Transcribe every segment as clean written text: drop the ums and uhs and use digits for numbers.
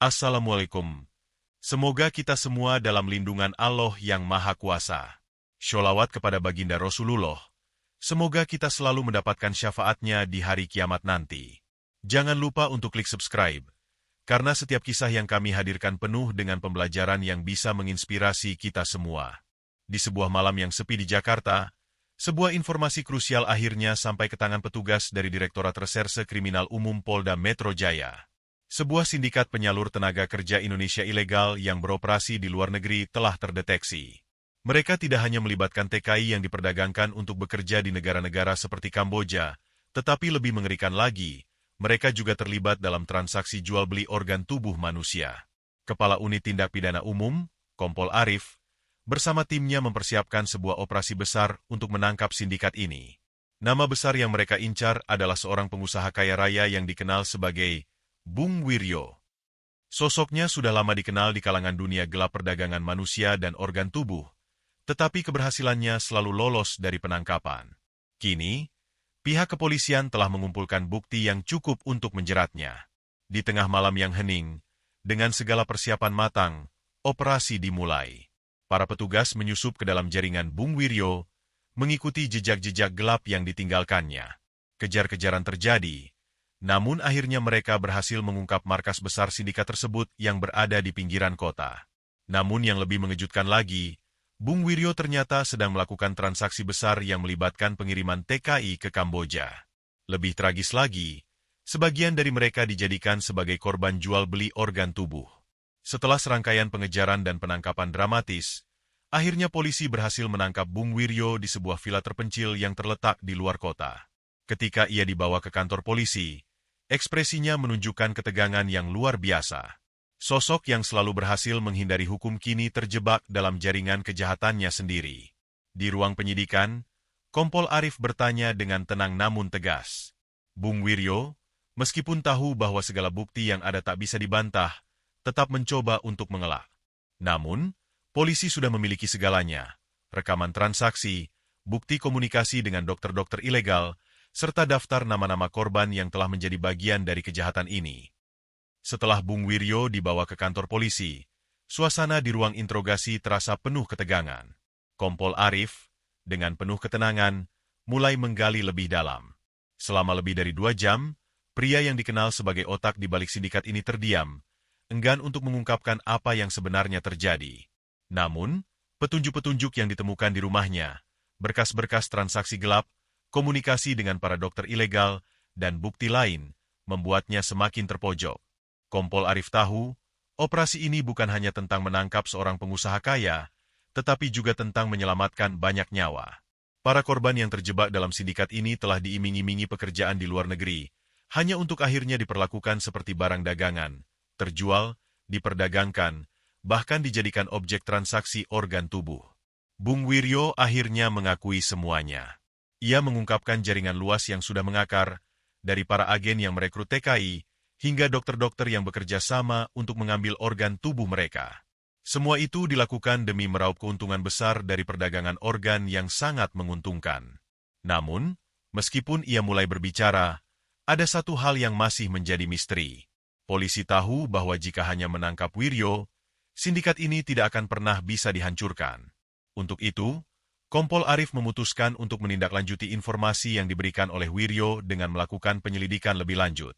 Assalamualaikum. Semoga kita semua dalam lindungan Allah yang Maha Kuasa. Sholawat kepada baginda Rasulullah. Semoga kita selalu mendapatkan syafaatnya di hari kiamat nanti. Jangan lupa untuk klik subscribe, karena setiap kisah yang kami hadirkan penuh dengan pembelajaran yang bisa menginspirasi kita semua. Di sebuah malam yang sepi di Jakarta, sebuah informasi krusial akhirnya sampai ke tangan petugas dari Direktorat Reserse Kriminal Umum Polda Metro Jaya. Sebuah sindikat penyalur tenaga kerja Indonesia ilegal yang beroperasi di luar negeri telah terdeteksi. Mereka tidak hanya melibatkan TKI yang diperdagangkan untuk bekerja di negara-negara seperti Kamboja, tetapi lebih mengerikan lagi, mereka juga terlibat dalam transaksi jual-beli organ tubuh manusia. Kepala Unit Tindak Pidana Umum, Kompol Arif, bersama timnya mempersiapkan sebuah operasi besar untuk menangkap sindikat ini. Nama besar yang mereka incar adalah seorang pengusaha kaya raya yang dikenal sebagai Bung Wiryo. Sosoknya sudah lama dikenal di kalangan dunia gelap perdagangan manusia dan organ tubuh, tetapi keberhasilannya selalu lolos dari penangkapan. Kini, pihak kepolisian telah mengumpulkan bukti yang cukup untuk menjeratnya. Di tengah malam yang hening, dengan segala persiapan matang, operasi dimulai. Para petugas menyusup ke dalam jaringan Bung Wiryo, mengikuti jejak-jejak gelap yang ditinggalkannya. Kejar-kejaran terjadi, namun akhirnya mereka berhasil mengungkap markas besar sindikat tersebut yang berada di pinggiran kota. Namun yang lebih mengejutkan lagi, Bung Wiryo ternyata sedang melakukan transaksi besar yang melibatkan pengiriman TKI ke Kamboja. Lebih tragis lagi, sebagian dari mereka dijadikan sebagai korban jual-beli organ tubuh. Setelah serangkaian pengejaran dan penangkapan dramatis, akhirnya polisi berhasil menangkap Bung Wiryo di sebuah villa terpencil yang terletak di luar kota. Ketika ia dibawa ke kantor polisi, ekspresinya menunjukkan ketegangan yang luar biasa. Sosok yang selalu berhasil menghindari hukum kini terjebak dalam jaringan kejahatannya sendiri. Di ruang penyidikan, Kompol Arif bertanya dengan tenang namun tegas. Bung Wiryo, meskipun tahu bahwa segala bukti yang ada tak bisa dibantah, tetap mencoba untuk mengelak. Namun, polisi sudah memiliki segalanya, rekaman transaksi, bukti komunikasi dengan dokter-dokter ilegal, serta daftar nama-nama korban yang telah menjadi bagian dari kejahatan ini. Setelah Bung Wiryo dibawa ke kantor polisi, suasana di ruang interogasi terasa penuh ketegangan. Kompol Arif, dengan penuh ketenangan, mulai menggali lebih dalam. Selama lebih dari 2 jam, pria yang dikenal sebagai otak di balik sindikat ini terdiam, enggan untuk mengungkapkan apa yang sebenarnya terjadi. Namun, petunjuk-petunjuk yang ditemukan di rumahnya, berkas-berkas transaksi gelap, komunikasi dengan para dokter ilegal, dan bukti lain, membuatnya semakin terpojok. Kompol Arif tahu, operasi ini bukan hanya tentang menangkap seorang pengusaha kaya, tetapi juga tentang menyelamatkan banyak nyawa. Para korban yang terjebak dalam sindikat ini telah diiming-imingi pekerjaan di luar negeri, hanya untuk akhirnya diperlakukan seperti barang dagangan, terjual, diperdagangkan, bahkan dijadikan objek transaksi organ tubuh. Bung Wiryo akhirnya mengakui semuanya. Ia mengungkapkan jaringan luas yang sudah mengakar, dari para agen yang merekrut TKI, hingga dokter-dokter yang bekerja sama untuk mengambil organ tubuh mereka. Semua itu dilakukan demi meraup keuntungan besar dari perdagangan organ yang sangat menguntungkan. Namun, meskipun ia mulai berbicara, ada satu hal yang masih menjadi misteri. Polisi tahu bahwa jika hanya menangkap Wiryo, sindikat ini tidak akan pernah bisa dihancurkan. Untuk itu, Kompol Arif memutuskan untuk menindaklanjuti informasi yang diberikan oleh Wiryo dengan melakukan penyelidikan lebih lanjut.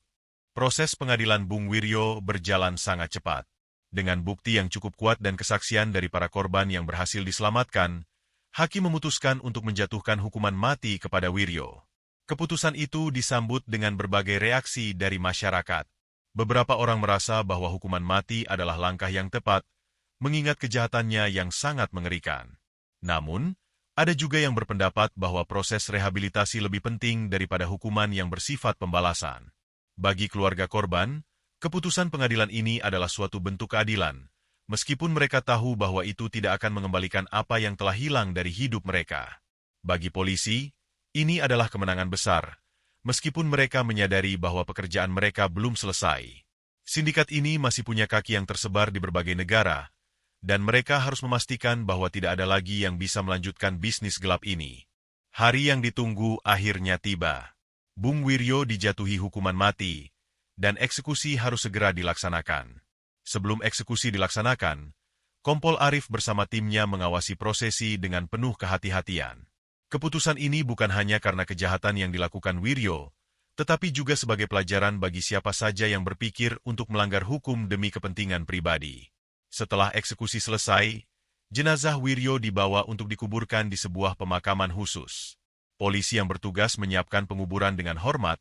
Proses pengadilan Bung Wiryo berjalan sangat cepat. Dengan bukti yang cukup kuat dan kesaksian dari para korban yang berhasil diselamatkan, hakim memutuskan untuk menjatuhkan hukuman mati kepada Wiryo. Keputusan itu disambut dengan berbagai reaksi dari masyarakat. Beberapa orang merasa bahwa hukuman mati adalah langkah yang tepat, mengingat kejahatannya yang sangat mengerikan. Namun, ada juga yang berpendapat bahwa proses rehabilitasi lebih penting daripada hukuman yang bersifat pembalasan. Bagi keluarga korban, keputusan pengadilan ini adalah suatu bentuk keadilan, meskipun mereka tahu bahwa itu tidak akan mengembalikan apa yang telah hilang dari hidup mereka. Bagi polisi, ini adalah kemenangan besar, meskipun mereka menyadari bahwa pekerjaan mereka belum selesai. Sindikat ini masih punya kaki yang tersebar di berbagai negara, dan mereka harus memastikan bahwa tidak ada lagi yang bisa melanjutkan bisnis gelap ini. Hari yang ditunggu akhirnya tiba. Bung Wiryo dijatuhi hukuman mati, dan eksekusi harus segera dilaksanakan. Sebelum eksekusi dilaksanakan, Kompol Arif bersama timnya mengawasi prosesi dengan penuh kehati-hatian. Keputusan ini bukan hanya karena kejahatan yang dilakukan Wiryo, tetapi juga sebagai pelajaran bagi siapa saja yang berpikir untuk melanggar hukum demi kepentingan pribadi. Setelah eksekusi selesai, jenazah Wiryo dibawa untuk dikuburkan di sebuah pemakaman khusus. Polisi yang bertugas menyiapkan penguburan dengan hormat,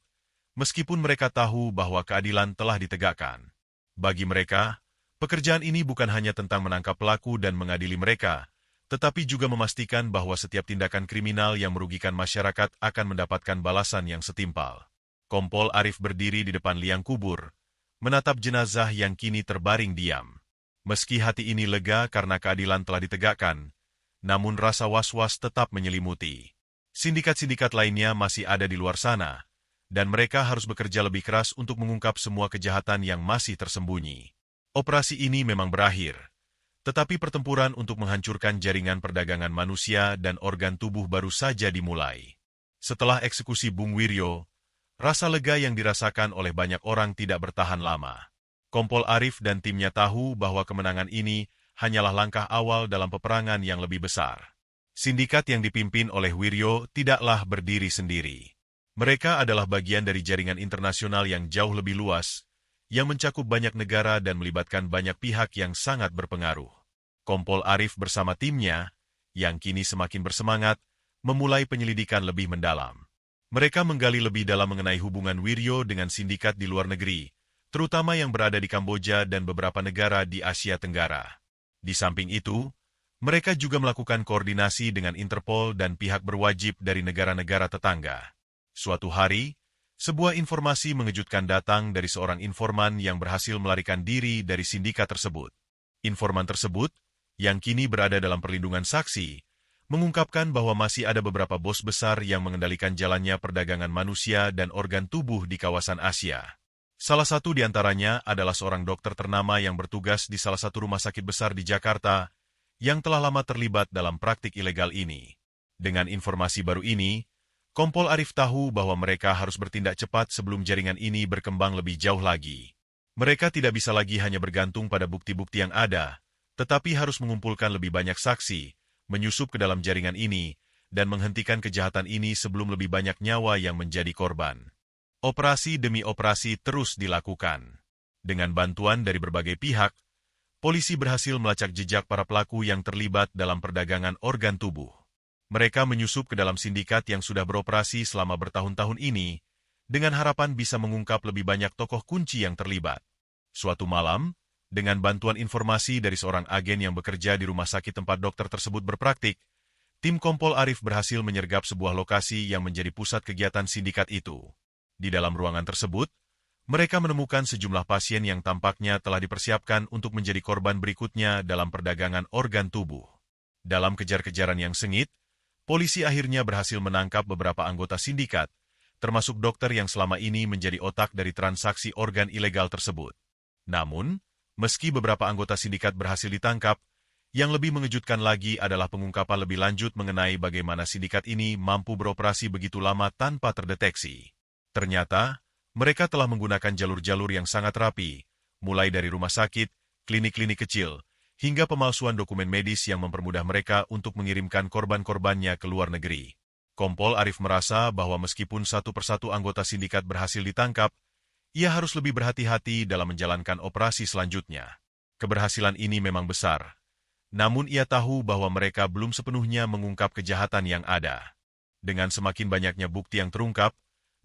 meskipun mereka tahu bahwa keadilan telah ditegakkan. Bagi mereka, pekerjaan ini bukan hanya tentang menangkap pelaku dan mengadili mereka, tetapi juga memastikan bahwa setiap tindakan kriminal yang merugikan masyarakat akan mendapatkan balasan yang setimpal. Kompol Arif berdiri di depan liang kubur, menatap jenazah yang kini terbaring diam. Meski hati ini lega karena keadilan telah ditegakkan, namun rasa was-was tetap menyelimuti. Sindikat-sindikat lainnya masih ada di luar sana, dan mereka harus bekerja lebih keras untuk mengungkap semua kejahatan yang masih tersembunyi. Operasi ini memang berakhir, tetapi pertempuran untuk menghancurkan jaringan perdagangan manusia dan organ tubuh baru saja dimulai. Setelah eksekusi Bung Wiryo, rasa lega yang dirasakan oleh banyak orang tidak bertahan lama. Kompol Arif dan timnya tahu bahwa kemenangan ini hanyalah langkah awal dalam peperangan yang lebih besar. Sindikat yang dipimpin oleh Wiryo tidaklah berdiri sendiri. Mereka adalah bagian dari jaringan internasional yang jauh lebih luas, yang mencakup banyak negara dan melibatkan banyak pihak yang sangat berpengaruh. Kompol Arif bersama timnya, yang kini semakin bersemangat, memulai penyelidikan lebih mendalam. Mereka menggali lebih dalam mengenai hubungan Wiryo dengan sindikat di luar negeri, terutama yang berada di Kamboja dan beberapa negara di Asia Tenggara. Di samping itu, mereka juga melakukan koordinasi dengan Interpol dan pihak berwajib dari negara-negara tetangga. Suatu hari, sebuah informasi mengejutkan datang dari seorang informan yang berhasil melarikan diri dari sindikat tersebut. Informan tersebut, yang kini berada dalam perlindungan saksi, mengungkapkan bahwa masih ada beberapa bos besar yang mengendalikan jalannya perdagangan manusia dan organ tubuh di kawasan Asia. Salah satu di antaranya adalah seorang dokter ternama yang bertugas di salah satu rumah sakit besar di Jakarta, yang telah lama terlibat dalam praktik ilegal ini. Dengan informasi baru ini, Kompol Arif tahu bahwa mereka harus bertindak cepat sebelum jaringan ini berkembang lebih jauh lagi. Mereka tidak bisa lagi hanya bergantung pada bukti-bukti yang ada, tetapi harus mengumpulkan lebih banyak saksi, menyusup ke dalam jaringan ini, dan menghentikan kejahatan ini sebelum lebih banyak nyawa yang menjadi korban. Operasi demi operasi terus dilakukan. Dengan bantuan dari berbagai pihak, polisi berhasil melacak jejak para pelaku yang terlibat dalam perdagangan organ tubuh. Mereka menyusup ke dalam sindikat yang sudah beroperasi selama bertahun-tahun ini, dengan harapan bisa mengungkap lebih banyak tokoh kunci yang terlibat. Suatu malam, dengan bantuan informasi dari seorang agen yang bekerja di rumah sakit tempat dokter tersebut berpraktik, tim Kompol Arif berhasil menyergap sebuah lokasi yang menjadi pusat kegiatan sindikat itu. Di dalam ruangan tersebut, mereka menemukan sejumlah pasien yang tampaknya telah dipersiapkan untuk menjadi korban berikutnya dalam perdagangan organ tubuh. Dalam kejar-kejaran yang sengit, polisi akhirnya berhasil menangkap beberapa anggota sindikat, termasuk dokter yang selama ini menjadi otak dari transaksi organ ilegal tersebut. Namun, meski beberapa anggota sindikat berhasil ditangkap, yang lebih mengejutkan lagi adalah pengungkapan lebih lanjut mengenai bagaimana sindikat ini mampu beroperasi begitu lama tanpa terdeteksi. Ternyata, mereka telah menggunakan jalur-jalur yang sangat rapi, mulai dari rumah sakit, klinik-klinik kecil, hingga pemalsuan dokumen medis yang mempermudah mereka untuk mengirimkan korban-korbannya ke luar negeri. Kompol Arif merasa bahwa meskipun satu persatu anggota sindikat berhasil ditangkap, ia harus lebih berhati-hati dalam menjalankan operasi selanjutnya. Keberhasilan ini memang besar, namun ia tahu bahwa mereka belum sepenuhnya mengungkap kejahatan yang ada. Dengan semakin banyaknya bukti yang terungkap,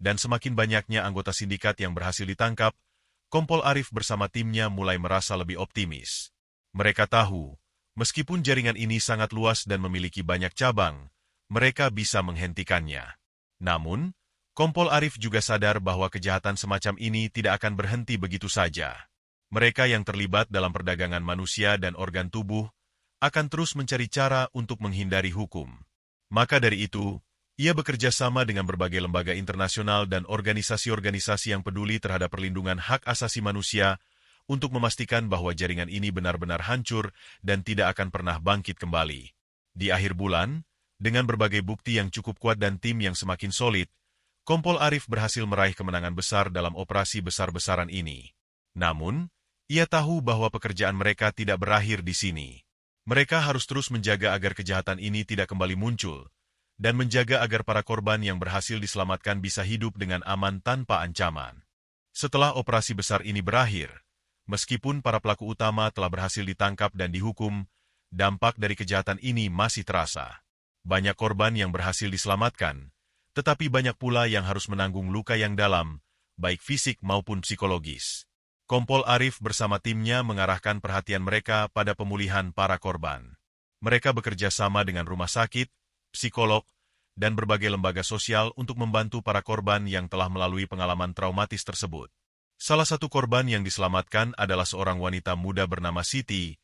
dan semakin banyaknya anggota sindikat yang berhasil ditangkap, Kompol Arif bersama timnya mulai merasa lebih optimis. Mereka tahu, meskipun jaringan ini sangat luas dan memiliki banyak cabang, mereka bisa menghentikannya. Namun, Kompol Arif juga sadar bahwa kejahatan semacam ini tidak akan berhenti begitu saja. Mereka yang terlibat dalam perdagangan manusia dan organ tubuh akan terus mencari cara untuk menghindari hukum. Maka dari itu, ia bekerja sama dengan berbagai lembaga internasional dan organisasi-organisasi yang peduli terhadap perlindungan hak asasi manusia untuk memastikan bahwa jaringan ini benar-benar hancur dan tidak akan pernah bangkit kembali. Di akhir bulan, dengan berbagai bukti yang cukup kuat dan tim yang semakin solid, Kompol Arif berhasil meraih kemenangan besar dalam operasi besar-besaran ini. Namun, Ia tahu bahwa pekerjaan mereka tidak berakhir di sini. Mereka harus terus menjaga agar kejahatan ini tidak kembali muncul, dan menjaga agar para korban yang berhasil diselamatkan bisa hidup dengan aman tanpa ancaman. Setelah operasi besar ini berakhir, meskipun para pelaku utama telah berhasil ditangkap dan dihukum, dampak dari kejahatan ini masih terasa. Banyak korban yang berhasil diselamatkan, tetapi banyak pula yang harus menanggung luka yang dalam, baik fisik maupun psikologis. Kompol Arif bersama timnya mengarahkan perhatian mereka pada pemulihan para korban. Mereka bekerja sama dengan rumah sakit, psikolog, dan berbagai lembaga sosial untuk membantu para korban yang telah melalui pengalaman traumatis tersebut. Salah satu korban yang diselamatkan adalah seorang wanita muda bernama Siti,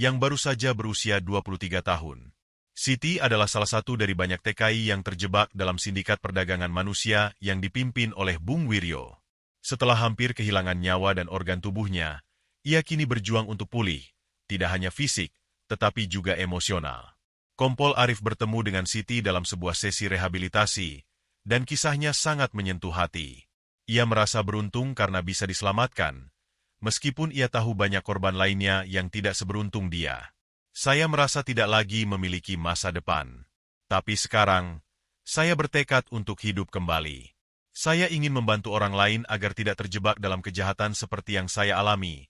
yang baru saja berusia 23 tahun. Siti adalah salah satu dari banyak TKI yang terjebak dalam sindikat perdagangan manusia yang dipimpin oleh Bung Wiryo. Setelah hampir kehilangan nyawa dan organ tubuhnya, ia kini berjuang untuk pulih, tidak hanya fisik, tetapi juga emosional. Kompol Arif bertemu dengan Siti dalam sebuah sesi rehabilitasi, dan kisahnya sangat menyentuh hati. Ia merasa beruntung karena bisa diselamatkan, meskipun ia tahu banyak korban lainnya yang tidak seberuntung dia. Saya merasa tidak lagi memiliki masa depan. Tapi sekarang, saya bertekad untuk hidup kembali. Saya ingin membantu orang lain agar tidak terjebak dalam kejahatan seperti yang saya alami,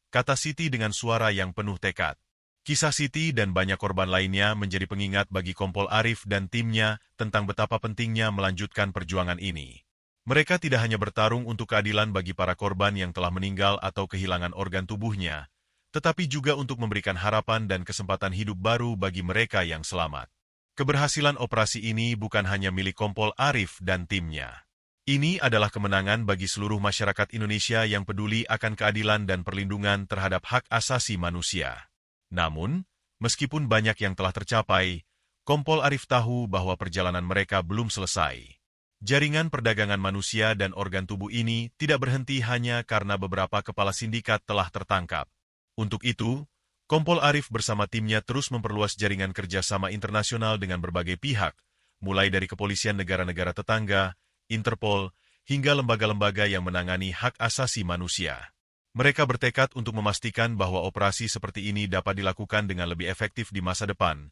kata Siti dengan suara yang penuh tekad. Kisah Siti dan banyak korban lainnya menjadi pengingat bagi Kompol Arif dan timnya tentang betapa pentingnya melanjutkan perjuangan ini. Mereka tidak hanya bertarung untuk keadilan bagi para korban yang telah meninggal atau kehilangan organ tubuhnya, tetapi juga untuk memberikan harapan dan kesempatan hidup baru bagi mereka yang selamat. Keberhasilan operasi ini bukan hanya milik Kompol Arif dan timnya. Ini adalah kemenangan bagi seluruh masyarakat Indonesia yang peduli akan keadilan dan perlindungan terhadap hak asasi manusia. Namun, meskipun banyak yang telah tercapai, Kompol Arif tahu bahwa perjalanan mereka belum selesai. Jaringan perdagangan manusia dan organ tubuh ini tidak berhenti hanya karena beberapa kepala sindikat telah tertangkap. Untuk itu, Kompol Arif bersama timnya terus memperluas jaringan kerjasama internasional dengan berbagai pihak, mulai dari kepolisian negara-negara tetangga, Interpol, hingga lembaga-lembaga yang menangani hak asasi manusia. Mereka bertekad untuk memastikan bahwa operasi seperti ini dapat dilakukan dengan lebih efektif di masa depan,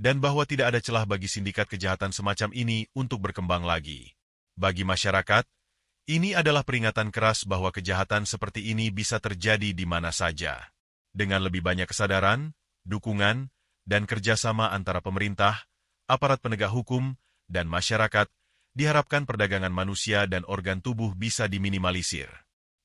dan bahwa tidak ada celah bagi sindikat kejahatan semacam ini untuk berkembang lagi. Bagi masyarakat, ini adalah peringatan keras bahwa kejahatan seperti ini bisa terjadi di mana saja. Dengan lebih banyak kesadaran, dukungan, dan kerjasama antara pemerintah, aparat penegak hukum, dan masyarakat, diharapkan perdagangan manusia dan organ tubuh bisa diminimalisir.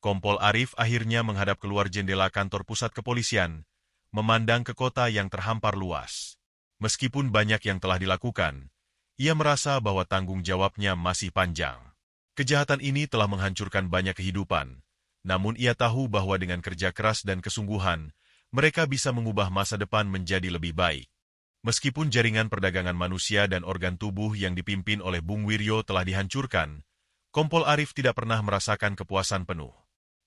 Kompol Arif akhirnya menghadap keluar jendela kantor pusat kepolisian, memandang ke kota yang terhampar luas. Meskipun banyak yang telah dilakukan, ia merasa bahwa tanggung jawabnya masih panjang. Kejahatan ini telah menghancurkan banyak kehidupan, namun ia tahu bahwa dengan kerja keras dan kesungguhan, mereka bisa mengubah masa depan menjadi lebih baik. Meskipun jaringan perdagangan manusia dan organ tubuh yang dipimpin oleh Bung Wiryo telah dihancurkan, Kompol Arif tidak pernah merasakan kepuasan penuh.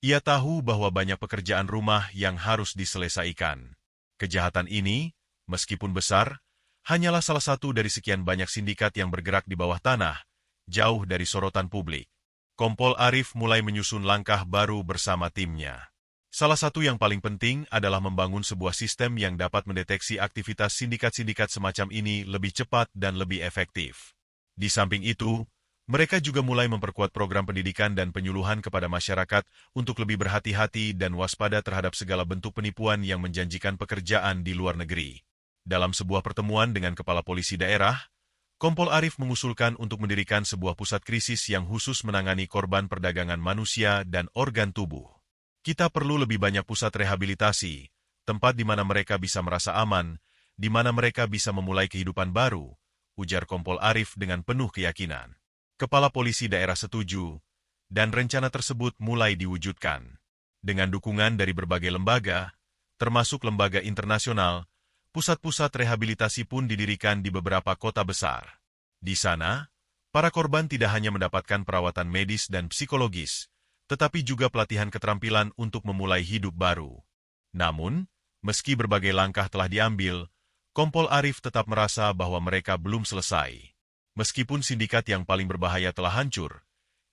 Ia tahu bahwa banyak pekerjaan rumah yang harus diselesaikan. Kejahatan ini, meskipun besar, hanyalah salah satu dari sekian banyak sindikat yang bergerak di bawah tanah, jauh dari sorotan publik. Kompol Arif mulai menyusun langkah baru bersama timnya. Salah satu yang paling penting adalah membangun sebuah sistem yang dapat mendeteksi aktivitas sindikat-sindikat semacam ini lebih cepat dan lebih efektif. Di samping itu, mereka juga mulai memperkuat program pendidikan dan penyuluhan kepada masyarakat untuk lebih berhati-hati dan waspada terhadap segala bentuk penipuan yang menjanjikan pekerjaan di luar negeri. Dalam sebuah pertemuan dengan kepala polisi daerah, Kompol Arif mengusulkan untuk mendirikan sebuah pusat krisis yang khusus menangani korban perdagangan manusia dan organ tubuh. Kita perlu lebih banyak pusat rehabilitasi, tempat di mana mereka bisa merasa aman, di mana mereka bisa memulai kehidupan baru, ujar Kompol Arif dengan penuh keyakinan. Kepala polisi daerah setuju, dan rencana tersebut mulai diwujudkan. Dengan dukungan dari berbagai lembaga, termasuk lembaga internasional, pusat-pusat rehabilitasi pun didirikan di beberapa kota besar. Di sana, para korban tidak hanya mendapatkan perawatan medis dan psikologis, tetapi juga pelatihan keterampilan untuk memulai hidup baru. Namun, meski berbagai langkah telah diambil, Kompol Arif tetap merasa bahwa mereka belum selesai. Meskipun sindikat yang paling berbahaya telah hancur,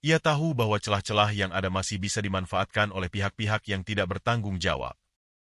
Ia tahu bahwa celah-celah yang ada masih bisa dimanfaatkan oleh pihak-pihak yang tidak bertanggung jawab.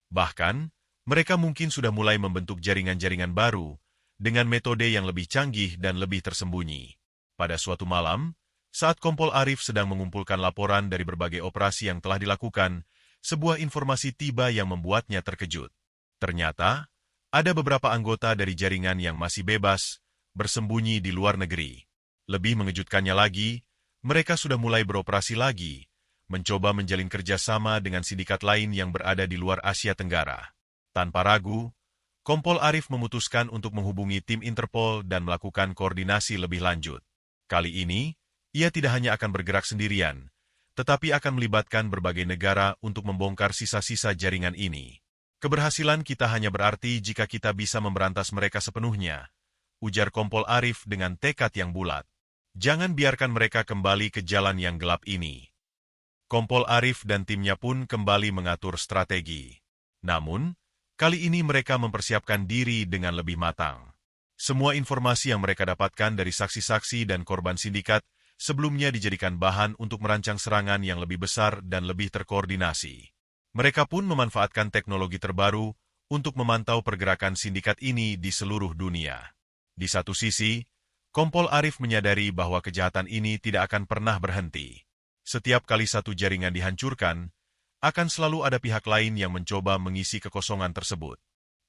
Bahkan, mereka mungkin sudah mulai membentuk jaringan-jaringan baru dengan metode yang lebih canggih dan lebih tersembunyi. Pada suatu malam, saat Kompol Arif sedang mengumpulkan laporan dari berbagai operasi yang telah dilakukan, sebuah informasi tiba yang membuatnya terkejut. Ternyata, ada beberapa anggota dari jaringan yang masih bebas, bersembunyi di luar negeri. Lebih mengejutkannya lagi, mereka sudah mulai beroperasi lagi, mencoba menjalin kerjasama dengan sindikat lain yang berada di luar Asia Tenggara. Tanpa ragu, Kompol Arif memutuskan untuk menghubungi tim Interpol dan melakukan koordinasi lebih lanjut. Kali ini, ia tidak hanya akan bergerak sendirian, tetapi akan melibatkan berbagai negara untuk membongkar sisa-sisa jaringan ini. Keberhasilan kita hanya berarti jika kita bisa memberantas mereka sepenuhnya, ujar Kompol Arif dengan tekad yang bulat. Jangan biarkan mereka kembali ke jalan yang gelap ini. Kompol Arif dan timnya pun kembali mengatur strategi. Namun, kali ini mereka mempersiapkan diri dengan lebih matang. Semua informasi yang mereka dapatkan dari saksi-saksi dan korban sindikat sebelumnya dijadikan bahan untuk merancang serangan yang lebih besar dan lebih terkoordinasi. Mereka pun memanfaatkan teknologi terbaru untuk memantau pergerakan sindikat ini di seluruh dunia. Di satu sisi, Kompol Arif menyadari bahwa kejahatan ini tidak akan pernah berhenti. Setiap kali satu jaringan dihancurkan, akan selalu ada pihak lain yang mencoba mengisi kekosongan tersebut.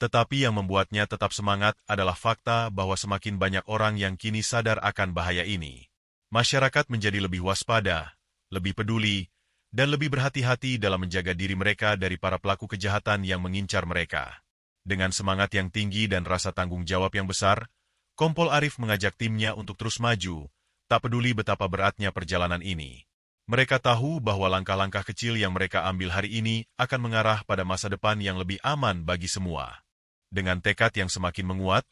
Tetapi yang membuatnya tetap semangat adalah fakta bahwa semakin banyak orang yang kini sadar akan bahaya ini. Masyarakat menjadi lebih waspada, lebih peduli, dan lebih berhati-hati dalam menjaga diri mereka dari para pelaku kejahatan yang mengincar mereka. Dengan semangat yang tinggi dan rasa tanggung jawab yang besar, Kompol Arif mengajak timnya untuk terus maju, tak peduli betapa beratnya perjalanan ini. Mereka tahu bahwa langkah-langkah kecil yang mereka ambil hari ini akan mengarah pada masa depan yang lebih aman bagi semua. Dengan tekad yang semakin menguat,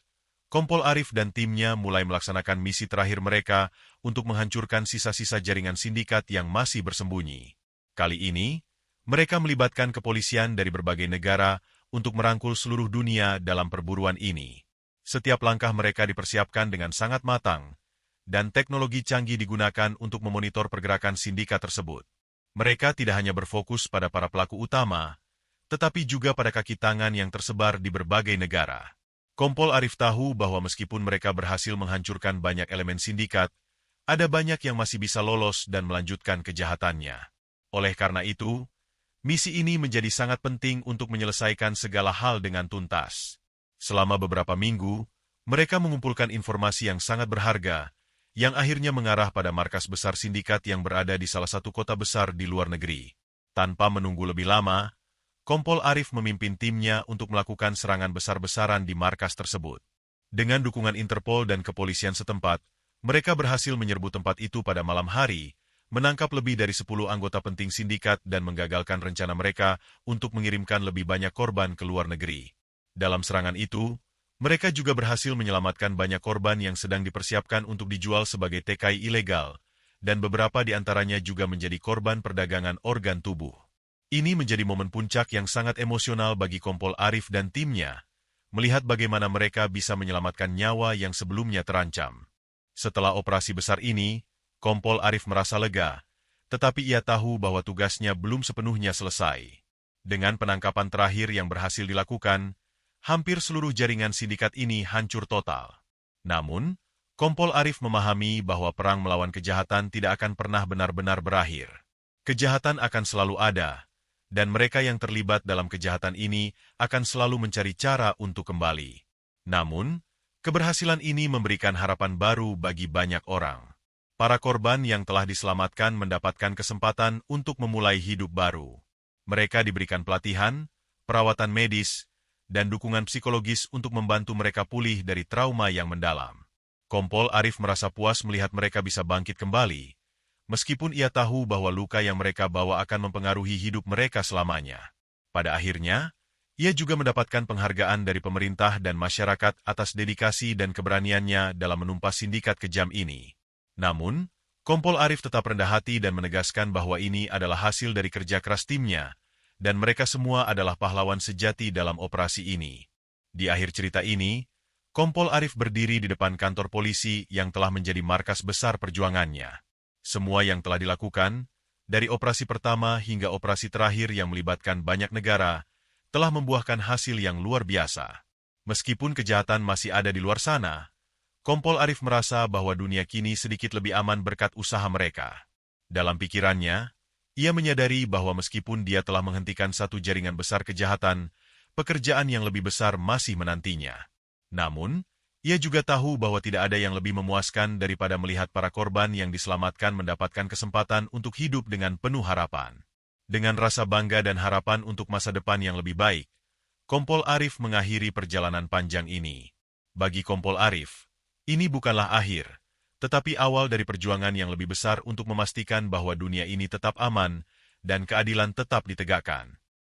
Kompol Arif dan timnya mulai melaksanakan misi terakhir mereka untuk menghancurkan sisa-sisa jaringan sindikat yang masih bersembunyi. Kali ini, mereka melibatkan kepolisian dari berbagai negara untuk merangkul seluruh dunia dalam perburuan ini. Setiap langkah mereka dipersiapkan dengan sangat matang, dan teknologi canggih digunakan untuk memonitor pergerakan sindikat tersebut. Mereka tidak hanya berfokus pada para pelaku utama, tetapi juga pada kaki tangan yang tersebar di berbagai negara. Kompol Arif tahu bahwa meskipun mereka berhasil menghancurkan banyak elemen sindikat, ada banyak yang masih bisa lolos dan melanjutkan kejahatannya. Oleh karena itu, misi ini menjadi sangat penting untuk menyelesaikan segala hal dengan tuntas. Selama beberapa minggu, mereka mengumpulkan informasi yang sangat berharga, yang akhirnya mengarah pada markas besar sindikat yang berada di salah satu kota besar di luar negeri. Tanpa menunggu lebih lama, Kompol Arif memimpin timnya untuk melakukan serangan besar-besaran di markas tersebut. Dengan dukungan Interpol dan kepolisian setempat, mereka berhasil menyerbu tempat itu pada malam hari, menangkap lebih dari 10 anggota penting sindikat dan menggagalkan rencana mereka untuk mengirimkan lebih banyak korban ke luar negeri. Dalam serangan itu, mereka juga berhasil menyelamatkan banyak korban yang sedang dipersiapkan untuk dijual sebagai TKI ilegal, dan beberapa di antaranya juga menjadi korban perdagangan organ tubuh. Ini menjadi momen puncak yang sangat emosional bagi Kompol Arif dan timnya, melihat bagaimana mereka bisa menyelamatkan nyawa yang sebelumnya terancam. Setelah operasi besar ini, Kompol Arif merasa lega, tetapi ia tahu bahwa tugasnya belum sepenuhnya selesai. Dengan penangkapan terakhir yang berhasil dilakukan, hampir seluruh jaringan sindikat ini hancur total. Namun, Kompol Arif memahami bahwa perang melawan kejahatan tidak akan pernah benar-benar berakhir. Kejahatan akan selalu ada, dan mereka yang terlibat dalam kejahatan ini akan selalu mencari cara untuk kembali. Namun, keberhasilan ini memberikan harapan baru bagi banyak orang. Para korban yang telah diselamatkan mendapatkan kesempatan untuk memulai hidup baru. Mereka diberikan pelatihan, perawatan medis, dan dukungan psikologis untuk membantu mereka pulih dari trauma yang mendalam. Kompol Arif merasa puas melihat mereka bisa bangkit kembali, meskipun ia tahu bahwa luka yang mereka bawa akan mempengaruhi hidup mereka selamanya. Pada akhirnya, ia juga mendapatkan penghargaan dari pemerintah dan masyarakat atas dedikasi dan keberaniannya dalam menumpas sindikat kejam ini. Namun, Kompol Arif tetap rendah hati dan menegaskan bahwa ini adalah hasil dari kerja keras timnya, dan mereka semua adalah pahlawan sejati dalam operasi ini. Di akhir cerita ini, Kompol Arif berdiri di depan kantor polisi yang telah menjadi markas besar perjuangannya. Semua yang telah dilakukan, dari operasi pertama hingga operasi terakhir yang melibatkan banyak negara, telah membuahkan hasil yang luar biasa. Meskipun kejahatan masih ada di luar sana, Kompol Arif merasa bahwa dunia kini sedikit lebih aman berkat usaha mereka. Dalam pikirannya, ia menyadari bahwa meskipun dia telah menghentikan satu jaringan besar kejahatan, pekerjaan yang lebih besar masih menantinya. Namun, ia juga tahu bahwa tidak ada yang lebih memuaskan daripada melihat para korban yang diselamatkan mendapatkan kesempatan untuk hidup dengan penuh harapan. Dengan rasa bangga dan harapan untuk masa depan yang lebih baik, Kompol Arif mengakhiri perjalanan panjang ini. Bagi Kompol Arif, ini bukanlah akhir, tetapi awal dari perjuangan yang lebih besar untuk memastikan bahwa dunia ini tetap aman dan keadilan tetap ditegakkan.